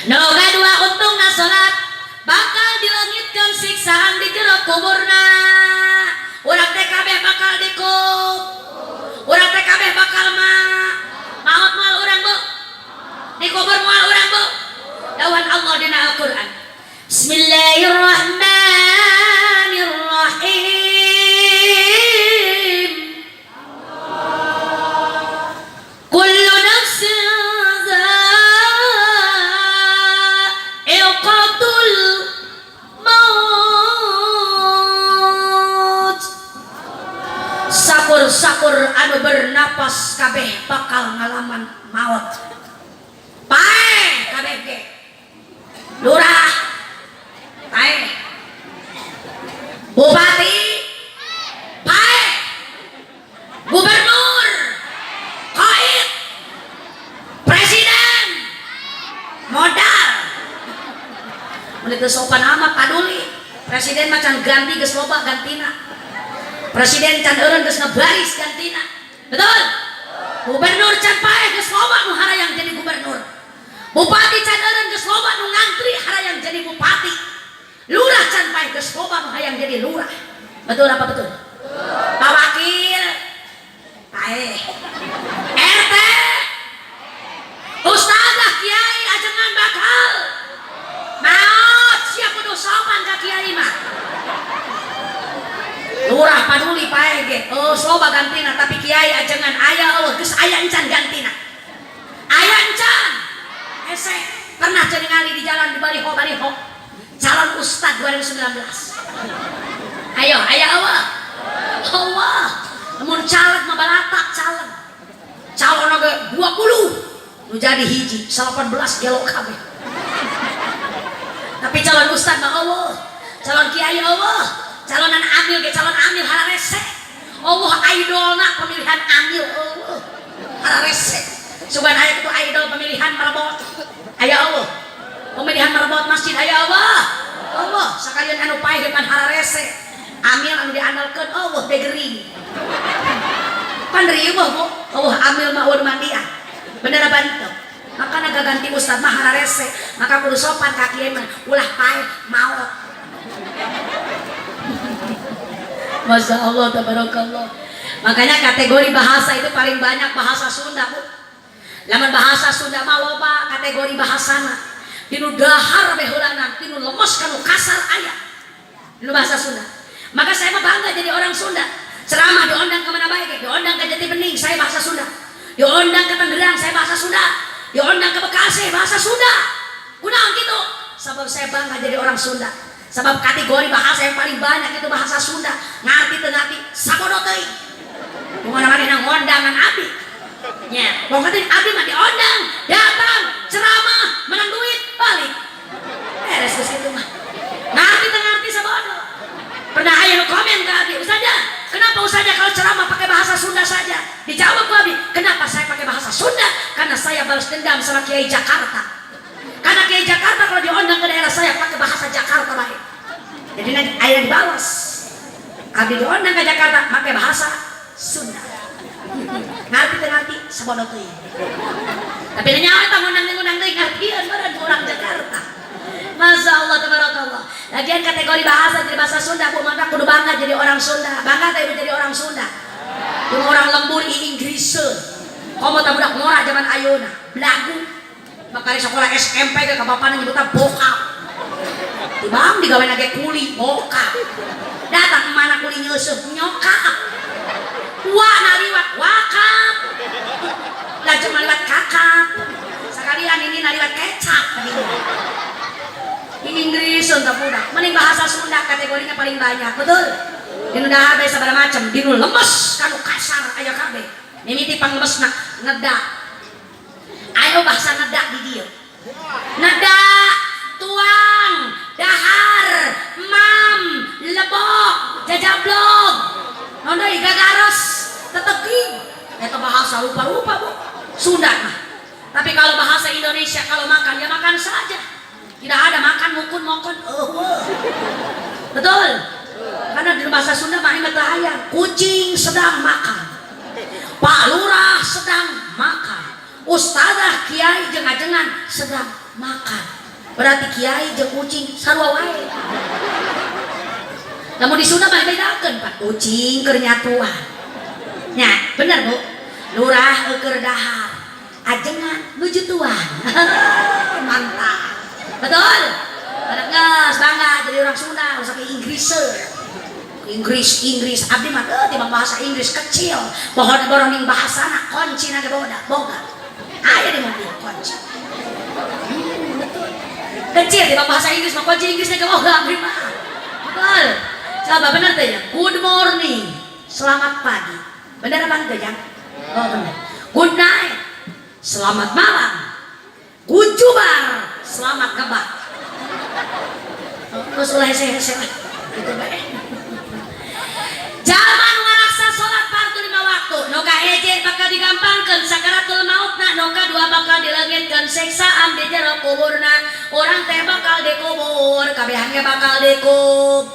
Noga dua untung na salat bakal dilangitkan siksaan di jero kuburna. Urang teh kabeh bakal dikub. Urang teh kabeh bakal maut moal urang Bu. Dikubur moal urang Bu. Dawan Allah dina Al-Qur'an. Bismillahirrahmanirrahim. Kullu nafsin dha'iqatul maut. Sakur-sakur anu bernapas kabeh bakal ngalaman maut. Pae kabeh ge. Lurah, pae. Bupati, pae. Gubernur, qaid, presiden, modal. Mun teu sopan amat paduli. Presiden macan ganti geus loba gantina. Presiden can eureun geus ngebaris gantina. Betul? Gubernur can pae geus loba nu harayang jadi gubernur. Bupati can eureun geus loba nu ngantri harayang jadi bupati. Lurah can pae geus loba nu hayang jadi lurah. Betul apa betul? Pak Wakil, pae. RT, Ustazah Kiai ajengan bakal maot siap kudu sopan ka Kiai mah. Lurah paduli pae ge. Oh, loba gantina tapi Kiai ajengan aya eueuh geus aya encan gantina. Aya encan. Ese pernah jadi ngali di jalan di baliho calon ustad 2019. Ayo Allah Allah namun caleg mah balatak calon oge 20 nu jadi hiji 18 gelo kabeh. Tapi calon ustad mah Allah, calon kiai Allah, calonan amil ge calon amil hararese Allah idolna pemilihan amil Allah hararese. Sugan aya itu idol pemilihan marbot. Aya Allah. Pemilihan marbot masjid aya Allah. Allah sakalian anu paeh depan hararese. Amil anu diandalkeun Allah degering. Pan rieuh Bu. Allah amil mah ur mandian. Bener apa itu? Maka ganti ustad mah hararese. Maka kudu sopan ka kieu mah ulah paeh maot. Masya Allah tabarakallah. Makanya kategori bahasa itu paling banyak bahasa Sunda Bu. Lamun bahasa Sunda mah loba kategori bahasana. Dinu dahar behulanan, dinu lemes kanu kasar aya. Dinu bahasa Sunda. Maka saya mah bangga jadi orang Sunda. Ceramah diundang ke mana baik, diundang ke Jati Bening, saya bahasa Sunda. Diundang ke Tangerang, saya bahasa Sunda. Diundang ke Bekasi, bahasa Sunda. Kunaon gitu? Sebab saya bangga jadi orang Sunda. Sebab kategori bahasa yang paling banyak itu bahasa Sunda. Ngarti teu ngarti sabodo teuing. Kumaha nang undangan abdi. Ya, pokoknya abdi mah diundang, datang, ceramah, menang duit, balik. Beres geus kitu mah. Ngarti teu ngarti sabodo. Pernah aya nu komen ke abdi, "Ustazah, kenapa Ustazah kalau ceramah pakai bahasa Sunda saja?" Dijawab ku abdi, "Kenapa saya pakai bahasa Sunda? Karena saya balas dendam sama Kiai Jakarta. Karena Kiai Jakarta kalau diundang ke daerah saya pakai bahasa Jakarta baik. Jadi nanti aya dibalas. Abdi diundang ke Jakarta pakai bahasa Sunda. Ngarti teu ngarti sabodo teuing. Tapi nyawa eta ngundang teuing ngartieun meureun urang Jakarta. Masya Allah tabarakallah. Lagian kategori bahasa jadi bahasa Sunda Bu, maka kudu bangga jadi orang Sunda. Bangga teh jadi orang Sunda. Jeung orang lembur Inggriseun. Komo tah budak ngora zaman ayeuna. Belagu. Makanya sekolah SMP ke bapana nyebutna bokap. Tibang digawean ge kuli bokap. Datang mana kuli nyeuseuf nyokap. Wa naliwat wakap. Lajeng naliwat kakap. Sakalian ini naliwat kecap. Ini Inggris untuk budak. Mending bahasa Sunda kategorinya paling banyak, betul? Dinu dahar bae sabaraha macam, dinu lemes kanu kasar aya kabeh. Mimiti panglemesna nedak. Ayo bahasa nedak di dieu. Nedak, tuang, dahar, mam, lebok, jajablog. Naon deui gagares, teteging. Eta bahasa rupa-rupa Bu. Sunda mah. Tapi kalau bahasa Indonesia kalau makan ya makan saja. Tidak ada makan mukun mokon. Betul? Karena di bahasa Sunda mah bahaya. Kucing sedang makan. Pak Lurah sedang makan. ustazah kiai jeung ajengan sedang makan. Berarti kiai jeung kucing sarua wae. Lamun di Sunda mah bedakeun Pak, kucing keur nyatuan. Nya, bener Bu. Lurah keur dahar. Ajengan nuju tuan. Mantap. Betul? Anak geus bangga jadi orang Sunda, usah ke Inggris abdi mah timbang bahasa Inggris kecil. Pohon borong bahasana kunci na boga. Aya di mobil kunci. Kecil timbang bahasa Inggris mah kunci Inggrisnya ge boga abdi mah. Betul. Coba bener teh ya. Good morning. Selamat pagi. Bener apa teh ya? Oh bener. Good night. Selamat malam. Good jubar. Selamat kebak. Terus ulah hese-hese gitu bae. Zaman ngaraksa salat fardu 5 waktu. Noka hiji bakal digampangkeun sakaratul mautna, noka dua bakal dileungitkeun siksaan di jero kuburna. Urang teh bakal dikubur, kabehan ge bakal dikubur.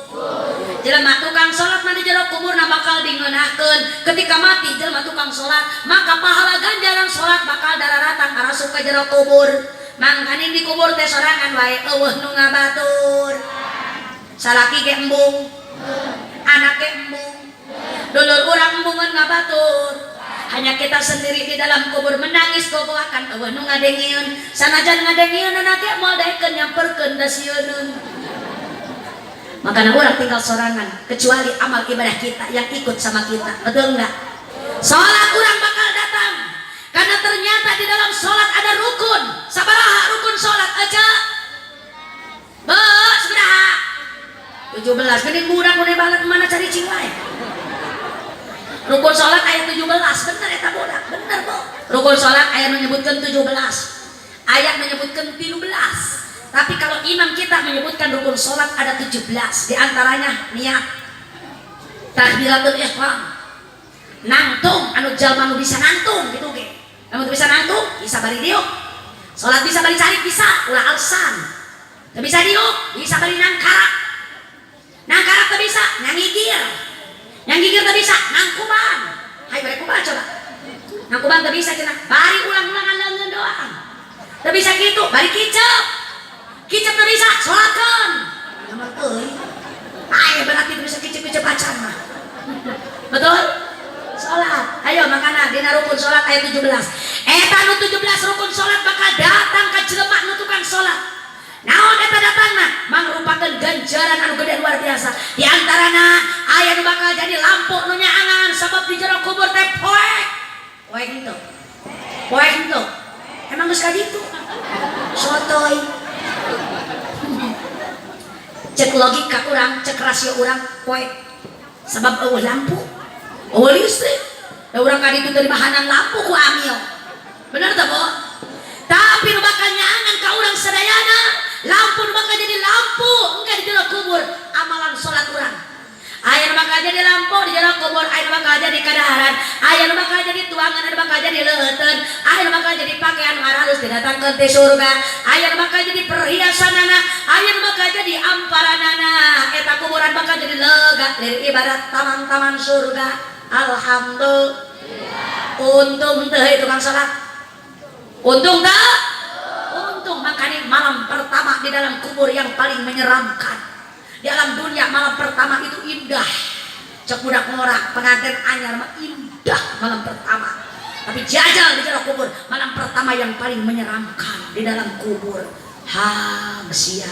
Jelema tukang salat mah di jero kuburna bakal dingeunahkeun. Ketika mati jelema tukang salat, maka pahala ganjaran salat bakal dararatang arasuk ka jero kubur. Mangkani dikubur teh sorangan wae eueuh nu ngabatur. Salaki ge embung, anak ge embung. Dulur urang embungan ngabatur. Hanya kita sendiri di dalam kubur menangis gogoakan eueuh nu ngadengieun. Sanajan ngadengieun ge moal daekeun nyamperkeun da sieun. Makanya orang tinggal sorangan kecuali amal ibadah kita yang ikut sama kita. Betul enggak? Salat orang bakal datang karena ternyata di dalam salat ada rukun. Sabaraha rukun salat aja? Sabaraha? 17. Geuning budak mun banget mana cari cingwai. Rukun salat ayat 17 bener eta budak, bener Bu. Rukun salat ayat menyebutkan 17. Ayat menyebutkan 13. Tapi kalau imam kita menyebutkan rukun salat ada 17. Di antaranya niat, takbiratul ihram, nangtung anu jalma nu bisa nangtung gitu ge. Anu bisa nangtung bisa bari diuk. Salat bisa bari cari bisa ulah alsan. Teu bisa diuk, bisa bari nangkarak. Nangkarak teu bisa nyangigir. Nyangigir teu bisa nangkuban. Hai bari kumaha coba. Nangkuban teu bisa cenah. Bari ulang-ulangan leungeun doang. Teu bisa gitu, bari kicep. Kicep teu bisa, sholatkeun. Nomor euy. Aya berarti teu bisa kicep-kicep acan mah. Betul? Salat. Ayo makana dina rukun salat ayat 17. Eta nu 17 rukun salat bakal datang ka jelema nu tukang salat. Naon eta datangna? Mangrupakeun ganjaran anu gede luar biasa. Di antarana aya nu bakal jadi lampu nu nyaangan sabab di jero kubur teh poek. Poek henteu. Poek henteu. Emang geus ka ditu? Sotoy. Cek logika orang, cek rasio orang poek. Sebab eueuh lampu, eueuh listrik. Da urang ka ditu teh bahanan lampu ku amil. Bener teh, Bu? Tapi nu bakal nyaangan ka urang sadayana, lampu nu bakal jadi lampu engke di jero kubur amalan salat urang. Aya nu bakal jadi lampu di jero kubur, aya nu bakal jadi kadaharan, aya nu bakal jadi tuangan, aya nu bakal jadi leuteun, aya nu bakal jadi pakaian harus didatangkeun ti surga, aya nu bakal jadi perhiasanana, aya nu bakal jadi amparanana. Eta kuburan bakal jadi lega dari ibarat taman-taman surga. Alhamdulillah. Untung teh tukang salat. Untung teh? Untung. Makanya malam pertama di dalam kubur yang paling menyeramkan. Di alam dunia malam pertama itu indah. Cek budak ngorak pengantin anyar mah indah malam pertama. Tapi jajal di dalam kubur malam pertama yang paling menyeramkan di dalam kubur. Hangsia.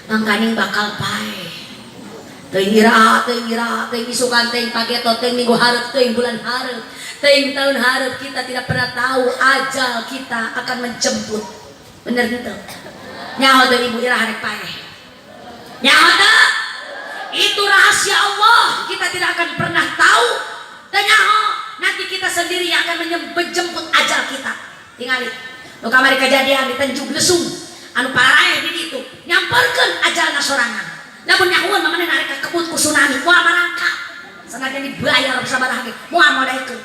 Mangkaning bakal pae. Teuing iraha, teuing isukan, teuing pageto, teuing minggu hareup, teuing bulan hareup, teuing tahun hareup, kita tidak pernah tahu ajal kita akan menjemput. Bener henteu? Nyaho teuing ibu iraha rek pae. Nyaho teu? Itu rahasia Allah, kita tidak akan pernah tahu. Teu nyaho, nanti kita sendiri yang akan menjemput ajal kita. Tingali. Nu kamari kejadian di Tanjung Lesung, anu pararae di ditu, nyamperkeun ajalna sorangan. Lamun nyahuan mamana narek ka kebut ku tsunami, moal marangkap. Sanajan dibayar sabaraha ge, moal modaikeun.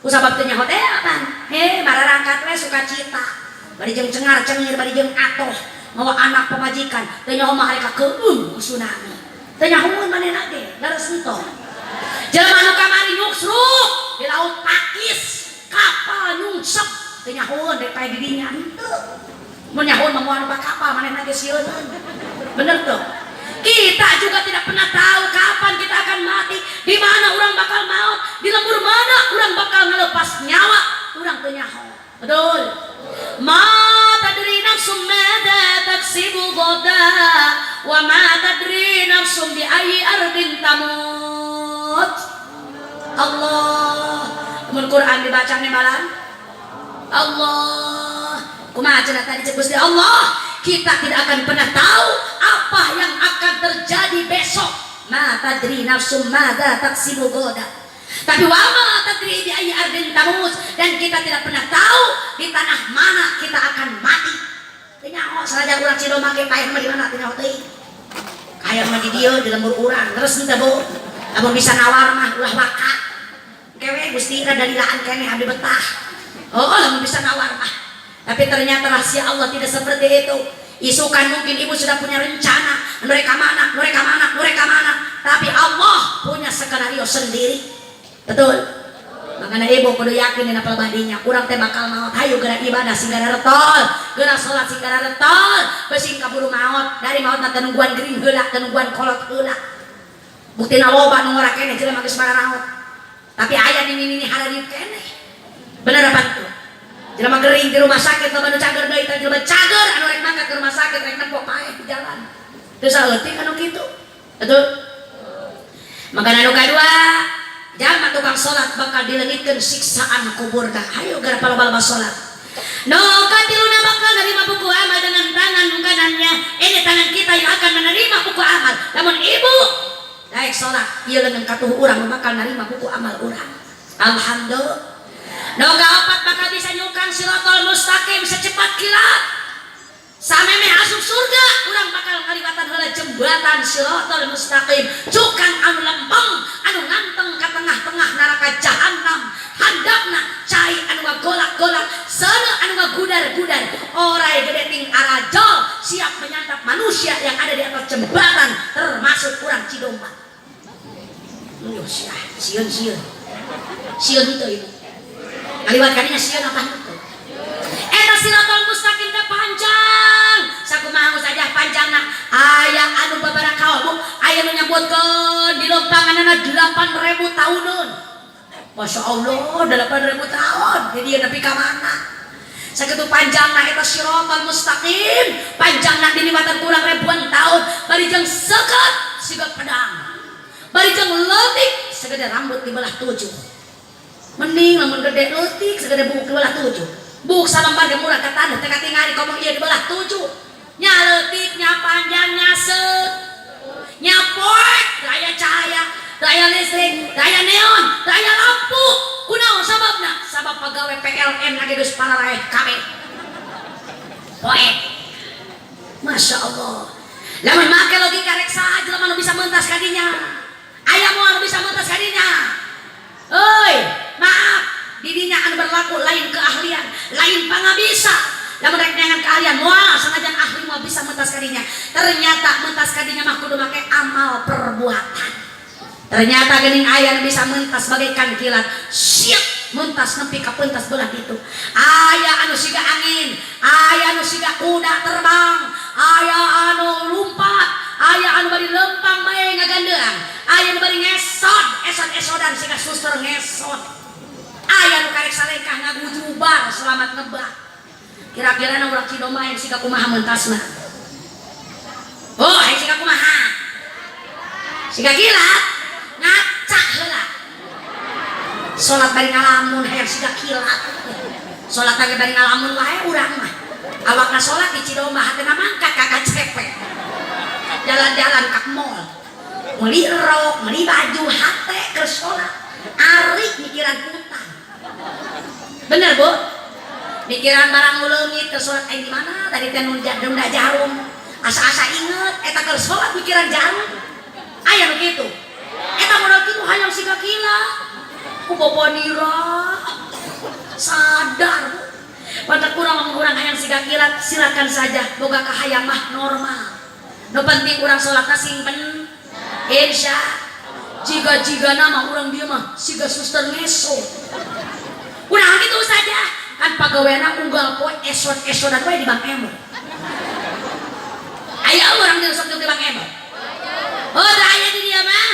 Ku sabab teu nyaho teh apaan? Mararangkat we sukacita. Bari jeung cengar-cengir, bari jeung atoh, mawa anak pamajikan, teu nyaho mah harek keun ku tsunami. Teu nyahoeun manehna ge, leres henteu. Jelema nu kamari nyuksruk di laut Pakis. kapal nyungsep teu nyahoeun dek pae di dinya henteu. Mun nyahoeun mah moal numpak kapal manehna ge sieun. Bener tuh. Kita juga tidak pernah tahu kapan kita akan mati, di mana orang bakal maut, di lembur mana orang bakal ngelepas nyawa, orang teu nyaho. Betul. Ma tadri nafsum madza taksibu ghadan wa ma tadri nafsum bi ayyi ardin tamut. Allah. Mun Quran dibaca nembalan Allah. Kumaha cenah tadi cek Gusti Allah, kita tidak akan pernah tahu apa yang akan terjadi besok. Ma tadri nafsum madza taksibu ghadan. Tapi wa ma tadri bi ayyi ardin tamut, dan kita tidak pernah tahu di tanah mana kita akan mati. Teu nyaho saraja urang Cido make paeh mah di mana teu nyaho teuing. Hayang mah di dieu di lembur urang, terus henteu Bu. Lamun bisa nawar mah ulah waka. Kewe Gusti radalilaan keneh abdi betah. Oh, lamun bisa nawar mah. Tapi ternyata rahasia Allah tidak seperti itu. Isukan mungkin ibu sudah punya rencana, mereka mana. Tapi Allah punya skenario sendiri. Betul. Makanya ibu kudu yakin dina pelbadinya. Urang teh bakal maot. Hayu geura ibadah singgara retol, geura salat singgara retol, beusi kaburu maot. Dari maot mah teu nungguan gering heula, teu nungguan kolot heula. Buktina loba nu ngora keneh jelema geus mararaot. Tapi aya nini hareureum keneh. Bener apa itu? Jelema gering di rumah sakit loba nu cager deui teh jelema cager anu rek mangkat ke rumah sakit rek nempo paeh di jalan. Teu saeutik anu kitu. Betul. Makana anu kadua, jalma tukang salat bakal dileungitkeun siksaan kubur dah. Hayu gara paloba-loba salat. No katiluna bakal nerima buku amal dengan tangan kanannya. Ini tangan kita yang akan menerima buku amal. Namun ibu daek salat, ieu leungeun katuh urang bakal nerima buku amal urang. Alhamdulillah. No kaopat bakal bisa nyukang siratal mustaqim secepat kilat. Sameme asup surga, urang bakal ngaliwatan heula jembatan siratal mustaqim, cukang anu lempeng, anu nganteng ka tengah-tengah neraka jahanam. Handapna cai anu ngagolak-golak, seuneu anu ngagudar-gudar. Orai gede ting arajol siap menyantap manusia yang ada di atas jembatan, termasuk urang Cidomba. Yo sia, sieun. Sieun teu ieu. Kaliwat kadinya sieun apa itu? Eta siratal mustaqim teh panjang. Sakumaha saja panjangna. Aya anu babaraha kaum, aya nu nyebutkeun di lompanganna 8.000 tahuneun. Masya Allah 8.000 tahun. Jadi nepi ka mana? Sakitu panjangna eta siratal mustaqim, panjangna diliwatan kurang ribuan tahun. Bari jeung seukeut siga pedang. Bari jeung leutik sagede rambut di belah 7. Mending lamun gede leutik segede buk di belah 7. Buk salembar ge murah ka taneuh teh katingali ngomong ieu di belah 7. Nya leutik nya panjang nya seut. Nya poek daya cahaya, daya listrik, daya neon, daya lampu. Kunaon sababna? Sabab pagawe PLN lagi geus pararaeh kabeh. Poek. Masya Allah. Lamun make logika rek saha jelema nu bisa meuntas ka dinya. Aya moal bisa meuntas ka dinya. Oi, maaf, didinya anu berlaku lain keahlian, lain pangabisa. Lamun rek nyangan keahlian, moal sanajan ahli moal bisa mentas kadinya. Ternyata mentas kadinya mah kudu make amal perbuatan. Ternyata geuning aya nu bisa mentas bagaikan kilat, siap mentas nepi ka pentas belah ditu. Aya anu siga angin, aya anu siga kuda terbang, aya anu lumpat, aya anu bari lempang bae ngagandeang, aya nu bari ngesot, esot-esodan siga suster ngesot. Aya nu karek salengkah ngagujubar selamat nebak. Kira-kira urang Cidomba yang siga kumaha mentasna? Oh, yang siga kumaha? Siga kilat, ngacak heula. Salat bari ngalamun hayang siga kilat. Salat bari ngalamun wae urang mah. Awakna salat di Cidomba hatena mangkat ka kacepet. Jalan-jalan ka mall. Meuli rok, meuli baju, hate keur salat. Arik mikiran utang. Bener, Bu? Mikiran barang nu leungit keur salat aing di mana? Tadi teh nu jarum. Asa-asa inget eta keur salat mikiran jarum. Aya nu kitu. Eta modal kitu hayang siga kila. Ku boponira. Sadar. Pantak urang hayang siga kilat, silakan saja boga kahayang mah normal. Nu penting urang salatna simpen. Insya. Jiga-jiga nama urang dia mah siga suster ngesot. Udah gitu saja. Kan pagaweana unggal poe eson-esonan wae di Bang Emo. Aya orang yang sok di Bang Emo. Oh, aya di dia mah.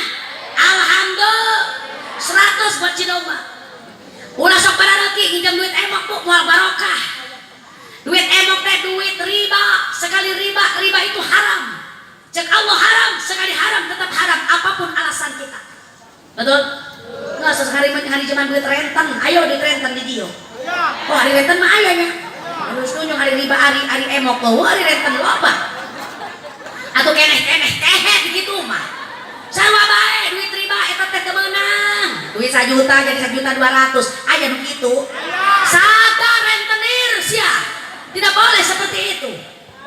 Alhamdulillah. 100 buat Cidomba. Ulah sok barareki nginjem duit emok bu, moal barokah. Duit emok teh duit riba. Sekali riba itu haram. Cek Allah haram, sekali haram tetap haram apapun alasan kita. Betul? Nggak sesekali hari cuman duit renten, ayo duit renten di dia. Oh hari renten mah ayahnya. Terus tunjuk hari riba hari emok lo, hari renten lo apa? Atau keneh gitu mah. Sama baik duit riba eta teh kemenang. Duit 1 juta jadi 1.200.000 aja begitu. Sadar rentenir sia. Tidak boleh seperti itu.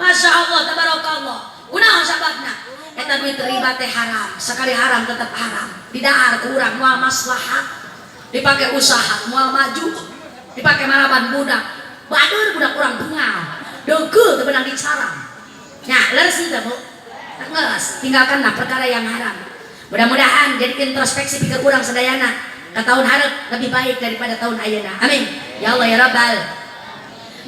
Masya Allah tabarakallah. Kunaon sababna? Eta duit riba teh haram. Sekali haram tetap haram. Didahar kurang moal maslahat. Dipakai usaha moal maju. Dipakai maraban budak. Badur budak kurang bengal. Deugeuh teu benang dicarang. Nya leres teu Bu? Geus, tinggalkanlah perkara yang haram. Mudah-mudahan jadi introspeksi pikir kurang sedayana. Ke tahun hareup lebih baik daripada tahun ayeuna. Amin. Ya Allah ya Rabbal.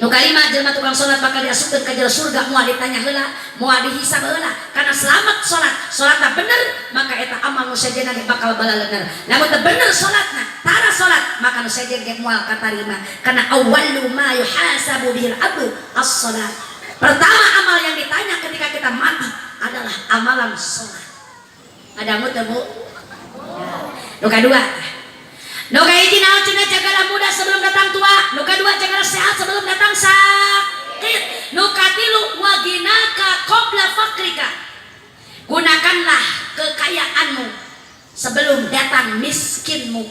Nu kalimat jelema tukang salat bakal diasupkeun ka jero surga moal ditanya heula, moal dihisab heula. Karena selamat salatna bener, maka eta amal nu sejenna ge bakal balaleuneur. Lamun teu bener salatna, tara salat, maka nu sejen ge moal katarima. Karena awwalu ma yuhasabu bihil abdu as-salat. Pertama amal yang ditanya ketika kita mati adalah amalan salat. Ada mu teu Bu? Nu kadua, nu kahiji naon cenah jagalah muda sebelum datang tua. Nu kadua jagalah sehat sebelum datang sakit. Nu katilu waginaka qabla fakrika. Gunakanlah kekayaanmu sebelum datang miskinmu.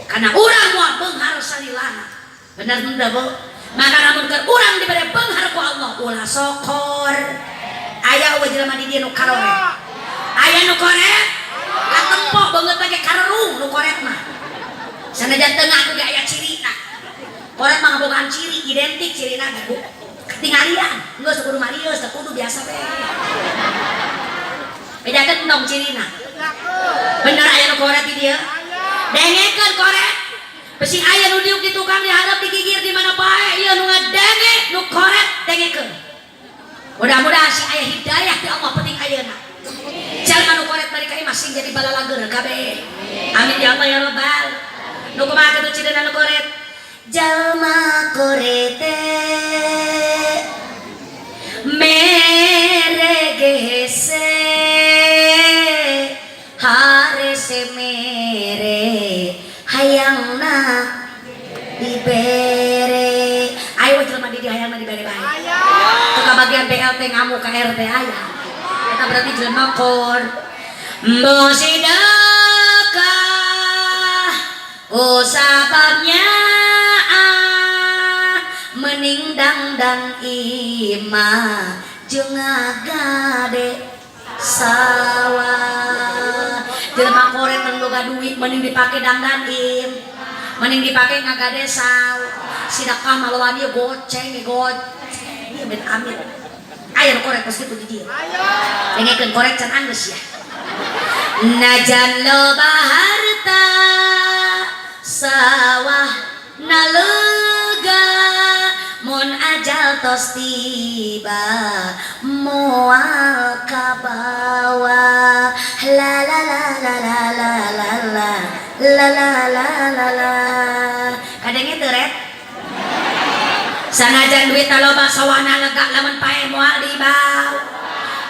Karena urang moal beunghar salilana. Bener teu Bu? Maka namun keur urang dibere beunghar ku Allah ulah sokor. Aya we jelema di dieu nu karore. Aya nu korek, katempo banget lagi karerung nu korek mah. Sanajan tengah aku gak aya cirina. Korek mah ngabogaan ciri, identik cirina Bu. Ketingalian, geus kudu marius, teu kudu biasa we. Bedakeun tong cirina. Bener aya nu korek di dieu. Dengekeun korek. Besi aya nu diuk di tukang diharap digigir di mana bae, ieu nu ngadenge, nu korek dengekeun. Mudah-mudahan si aya hidayah ti Allah penting ayeuna. Jalma nu korek bari ka masing jadi balalager kabeh. Amin ya Allah ya Rabbal. Nu kumaha kitu cidena nu korek? Jalma korek teh meregese harese mere hayangna dibere. Ayo jelema di hayangna dibere bae. Teu kabagian BLT ngamuk ka RT aya. Eta berarti jelema kor. Mbok sedekah sababnya mening dangdang imah jeung ngagade sawah. Jelema koret teu boga duit mending dipake dangdan im, mending dipake ngagade sawah. Sedekah mah ieu goceng ieu ben amin. Aya korek pos kitu di dieu. Dengekeun korek can anggeus ya. Najan loba harta sawah nalega mun ajal tos tiba moal ka bawah la la la la la la la la la la la la kadenge teu ret. Sanajan duit loba sawana lega lamun pae moal dibawa.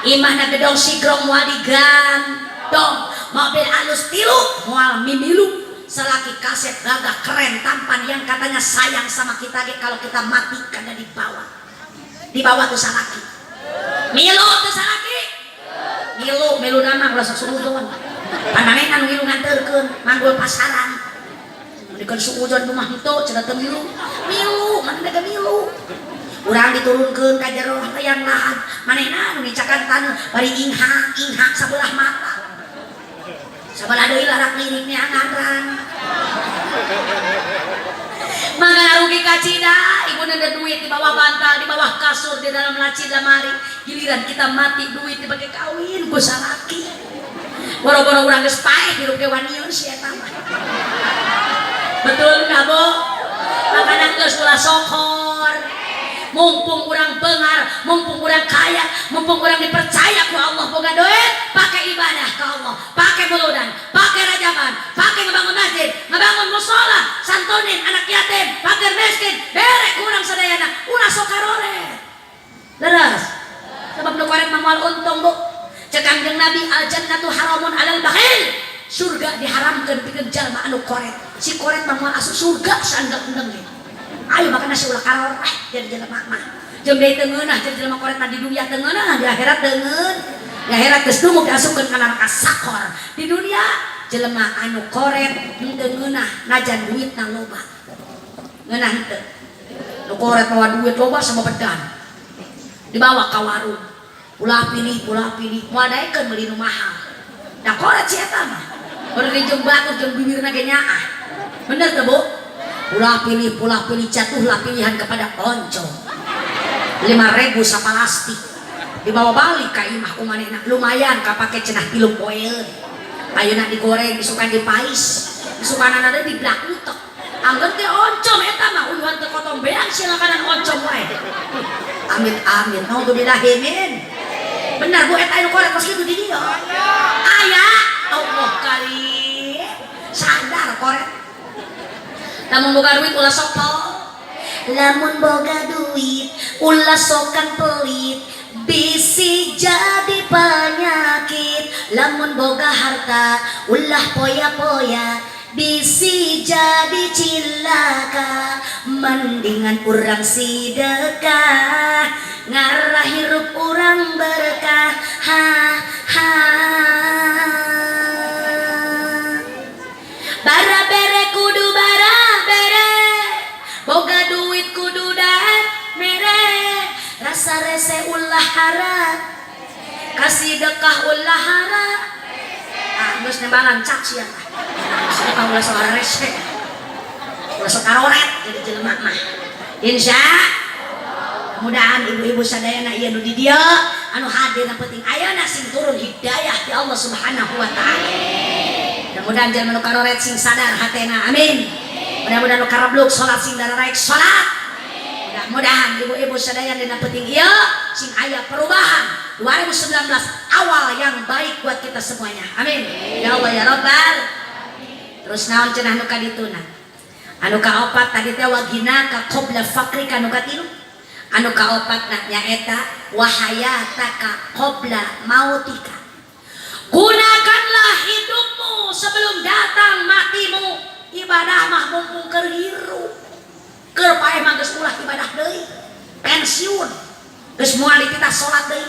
Imahna gedong sigrong moal digandong. Mobil alus tilu moal mimilu. Selaki kaset gagah keren tampan yang katanya sayang sama kita kalau kita mati kada dibawa. Dibawa tuh salaki. Milu tuh salaki. Milu nama ulah suudon. Pandangan milu nganterkeun manggul pasaran. Dikeun suudon rumah henteu cenah teu milu. Mana daga milu. Urang diturunkeun ka jero yang lahan. Manehna nu nicakan tanu bari inghak sabelah mata. Sabelah deui larak lirik neangan. Mangga rugi ka cida, ibu nanda duit di bawah bantal, di bawah kasur, di dalam laci lemari. Giliran kita mati duit dibagi kawin ku salaki. Boro-boro urang geus paeh hirup ke waniun si eta mah. Betul enggak, Bu? makanya geus ulah sokor. Mumpung kurang bengar, mumpung kurang kaya, mumpung kurang dipercaya ku Allah boga duit, pakai ibadah ke Allah, pakai buludan, pakai rajaban, pakai ngebangun masjid, ngebangun musola, santunin anak yatim, fakir miskin, berek kurang sadayana, ulah sokarore. Leres. Sebab nu korek mamual untung bu. Cek Kangjeng Nabi al jannatu haramun alal bakhil. Surga diharamkan pikeun jalma anu korek. Si korek mamual asup surga sanggak-endeng ge. Ayo makanya si ulah karor jadi jelema mah. Jeung deui teu ngeunah jadi jelema korek di dunia teu ngeunah, di akhirat teu ngeun. Di akhirat geus dumuk diasupkeun ka neraka sakor. Di dunia jelema anu korek teu ngeunah najan duitna loba. Ngeunah teu. Nu korek bawa duit loba sama bedan. Dibawa ka warung. Ulah pilih, moal daekeun meuli nu mahal. Da korek si eta mah. Beureun jeung batur jeung bibirna ge nyaah. Bener teu Bu? Ulah pilih jatuhlah pilihan kepada oncom 5.000 sapalastik dibawa balik ka imah kumanehna lumayan kapake cenah 3 poeun ayeuna digoreng disukan dipais disukanana teh diblak utek angger teh oncom eta mah unuhan teu kotong beang silakanan oncom wae amin naudzubillah min bener Bu eta anu korek kos kitu di dieu aya Allah kali sadar korek. Lamun boga duit ulah sok lamun boga duit ulah sokan pelit bisi jadi penyakit lamun boga harta ulah poya-poya bisi jadi cilaka mendingan urang sidekah ngarah hirup urang berkah ha bara bere kudu bara bere boga duit kudu dan mere rasa rese ulah hara kasih dekah ulah hara geus nembalan cak sia sedekah ulah soal rese ulah sokaroret jadi jelema mah insya mudah-mudahan ibu-ibu sadayana ieu nu di dieu anu hadirna penting ayeuna sing turun hidayah ti Allah Subhanahu wa taala. Mudah-mudahan jangan nu karoret sing sadar hatena amin. Mudah-mudahan nu karabluk salat sing dararaek salat. Mudah-mudahan ibu-ibu sadayana dina penting ieu sing aya perubahan 2019 awal yang baik buat kita semuanya. Amin. Ya Allah ya Rabbal. Terus naon cenah nu kadituna? Anu kaopat tadi teh wagina ka qabla fakrika nu katilu. Anu kaopatna nyaeta wahayataka qabla mautika. Gunakanlah hidupmu sebelum datang matimu. Ibadah mah mumpung keur hirup. Keur paeh mah geus ulah ibadah deui. Pensiun. Geus moal dititah salat deui.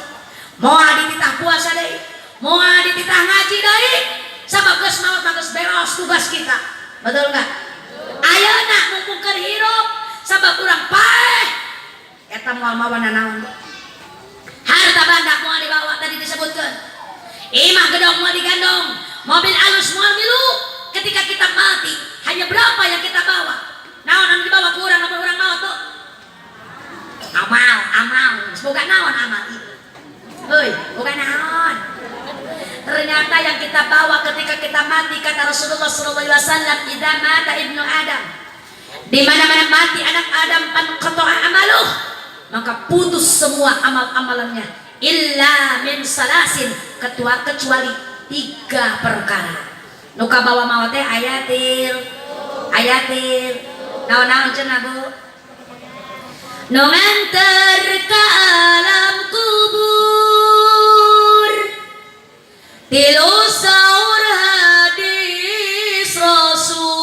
Moal dititah puasa deui. Moal dititah ngaji deui. Sabab geus maot mah geus beres tugas kita. Betul enggak? Ayeuna mumpung keur hirup sabab urang paeh eta moal mawana naon. Harta banda moal dibawa tadi disebutkeun. Imah gedong mau digandong, mobil alus mau milu. Ketika kita mati, hanya berapa yang kita bawa? Naon anu dibawa ku urang lamun urang maot tuh? Amal. Semoga naon amal itu. Heuy, bukan naon. Ternyata yang kita bawa ketika kita mati kata Rasulullah SAW, idza mata ibnu Adam. Di mana-mana mati anak Adam panqata'a amaluh, maka putus semua amal-amalannya. Illa min salasin kecuali 3 perkara. Nu kabawa maot teh ayatil naon cenah Bu nu nganter ka alam kubur 3 saur hadis Rasul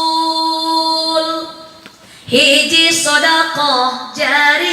hiji sedekah jari